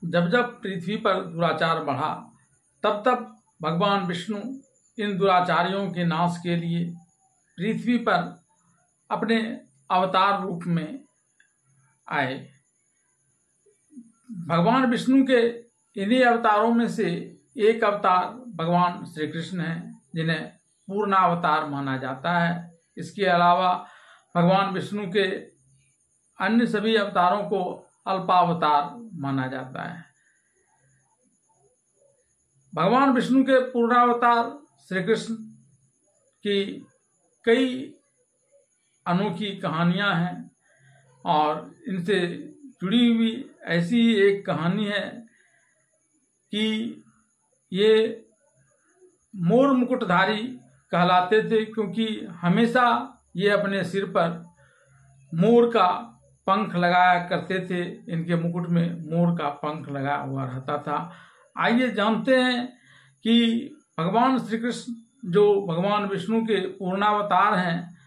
जब जब पृथ्वी पर दुराचार बढ़ा तब तब भगवान विष्णु इन दुराचारियों के नाश के लिए पृथ्वी पर अपने अवतार रूप में आए। भगवान विष्णु के इन्हीं अवतारों में से एक अवतार भगवान श्री कृष्ण हैं, जिन्हें पूर्णावतार माना जाता है। इसके अलावा भगवान विष्णु के अन्य सभी अवतारों को अल्पावतार माना जाता है। भगवान विष्णु के पूर्णावतार श्री कृष्ण की कई अनोखी कहानियां हैं और इनसे जुड़ी हुई ऐसी ही एक कहानी है कि ये मोर मुकुटधारी कहलाते थे, क्योंकि हमेशा ये अपने सिर पर मोर का पंख लगाया करते थे। इनके मुकुट में मोर का पंख लगा हुआ रहता था। आइए जानते हैं कि भगवान श्री कृष्ण जो भगवान विष्णु के पूर्णावतार हैं,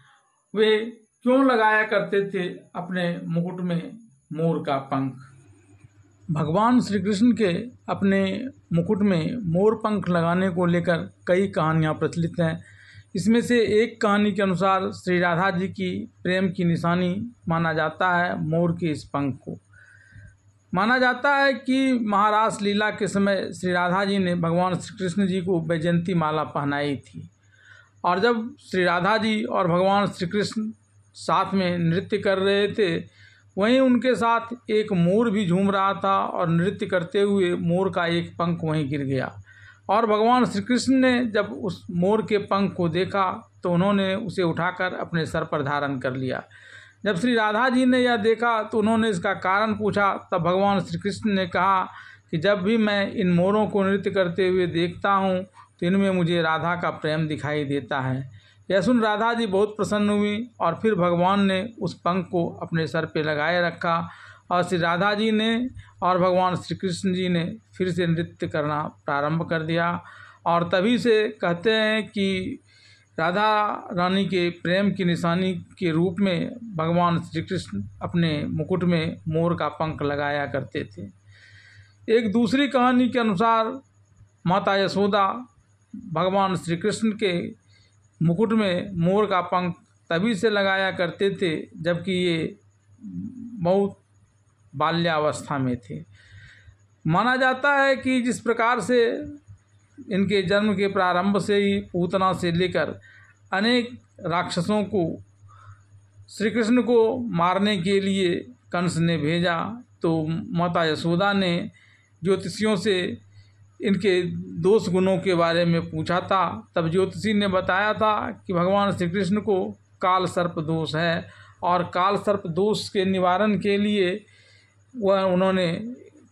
वे क्यों लगाया करते थे अपने मुकुट में मोर का पंख। भगवान श्री कृष्ण के अपने मुकुट में मोर पंख लगाने को लेकर कई कहानियां प्रचलित हैं। इसमें से एक कहानी के अनुसार श्री राधा जी की प्रेम की निशानी माना जाता है मोर के इस पंख को। माना जाता है कि महारास लीला के समय श्री राधा जी ने भगवान श्री कृष्ण जी को वैजयंती माला पहनाई थी, और जब श्री राधा जी और भगवान श्री कृष्ण साथ में नृत्य कर रहे थे, वहीं उनके साथ एक मोर भी झूम रहा था और नृत्य करते हुए मोर का एक पंख वहीं गिर गया। और भगवान श्री कृष्ण ने जब उस मोर के पंख को देखा तो उन्होंने उसे उठाकर अपने सर पर धारण कर लिया। जब श्री राधा जी ने यह देखा तो उन्होंने इसका कारण पूछा। तब भगवान श्री कृष्ण ने कहा कि जब भी मैं इन मोरों को नृत्य करते हुए देखता हूँ तो इनमें मुझे राधा का प्रेम दिखाई देता है। यह सुन राधा जी बहुत प्रसन्न हुई और फिर भगवान ने उस पंख को अपने सर पे लगाए रखा और श्री राधा जी ने और भगवान श्री कृष्ण जी ने फिर से नृत्य करना प्रारंभ कर दिया। और तभी से कहते हैं कि राधा रानी के प्रेम की निशानी के रूप में भगवान श्री कृष्ण अपने मुकुट में मोर का पंख लगाया करते थे। एक दूसरी कहानी के अनुसार माता यशोदा भगवान श्री कृष्ण के मुकुट में मोर का पंख तभी से लगाया करते थे जबकि ये बहुत बाल्यावस्था में थे। माना जाता है कि जिस प्रकार से इनके जन्म के प्रारंभ से ही पूतना से लेकर अनेक राक्षसों को श्री कृष्ण को मारने के लिए कंस ने भेजा, तो माता यशोदा ने ज्योतिषियों से इनके दोष गुणों के बारे में पूछा था। तब ज्योतिषी ने बताया था कि भगवान श्री कृष्ण को काल सर्प दोष है और काल सर्प दोष के निवारण के लिए उन्होंने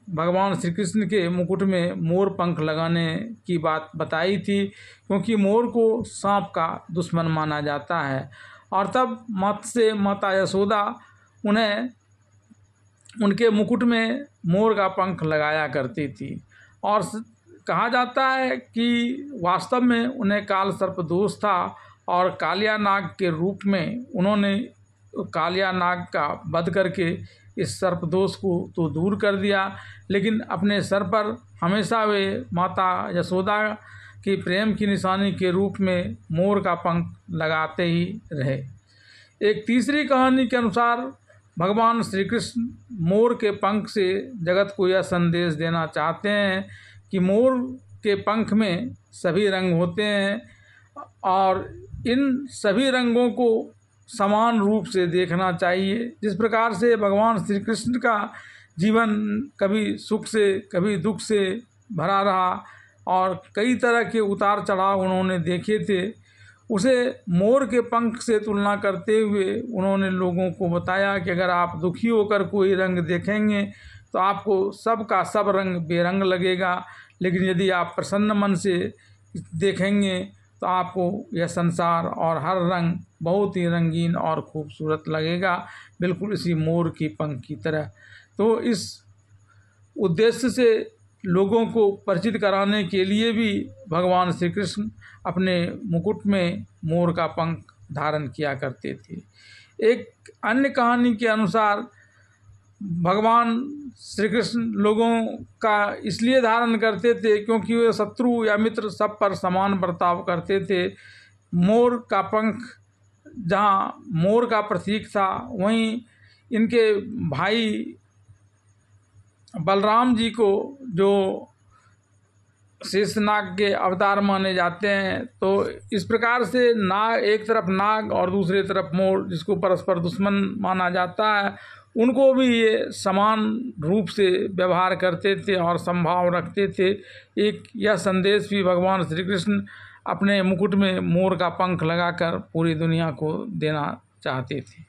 भगवान श्री कृष्ण के मुकुट में मोर पंख लगाने की बात बताई थी, क्योंकि मोर को सांप का दुश्मन माना जाता है। और तब माता यशोदा उन्हें उनके मुकुट में मोर का पंख लगाया करती थी। और कहा जाता है कि वास्तव में उन्हें काल सर्प दोष था और कालिया नाग के रूप में उन्होंने कालिया नाग का वध करके इस सर्प दोष को तो दूर कर दिया, लेकिन अपने सर पर हमेशा वे माता यशोदा की प्रेम की निशानी के रूप में मोर का पंख लगाते ही रहे। एक तीसरी कहानी के अनुसार भगवान श्री कृष्ण मोर के पंख से जगत को यह संदेश देना चाहते हैं कि मोर के पंख में सभी रंग होते हैं और इन सभी रंगों को समान रूप से देखना चाहिए। जिस प्रकार से भगवान श्री कृष्ण का जीवन कभी सुख से कभी दुख से भरा रहा और कई तरह के उतार चढ़ाव उन्होंने देखे थे, उसे मोर के पंख से तुलना करते हुए उन्होंने लोगों को बताया कि अगर आप दुखी होकर कोई रंग देखेंगे तो आपको सब का सब रंग बेरंग लगेगा, लेकिन यदि आप प्रसन्न मन से देखेंगे तो आपको यह संसार और हर रंग बहुत ही रंगीन और खूबसूरत लगेगा, बिल्कुल इसी मोर की पंख की तरह। तो इस उद्देश्य से लोगों को परिचित कराने के लिए भी भगवान श्री कृष्ण अपने मुकुट में मोर का पंख धारण किया करते थे। एक अन्य कहानी के अनुसार भगवान श्री कृष्ण लोगों का इसलिए धारण करते थे क्योंकि वे शत्रु या मित्र सब पर समान बर्ताव करते थे। मोर का पंख जहाँ मोर का प्रतीक था, वहीं इनके भाई बलराम जी को जो शेषनाग के अवतार माने जाते हैं, तो इस प्रकार से नाग, एक तरफ नाग और दूसरी तरफ मोर, जिसको परस्पर दुश्मन माना जाता है, उनको भी ये समान रूप से व्यवहार करते थे और संभाव रखते थे। एक यह संदेश भी भगवान श्री कृष्ण अपने मुकुट में मोर का पंख लगाकर पूरी दुनिया को देना चाहते थे।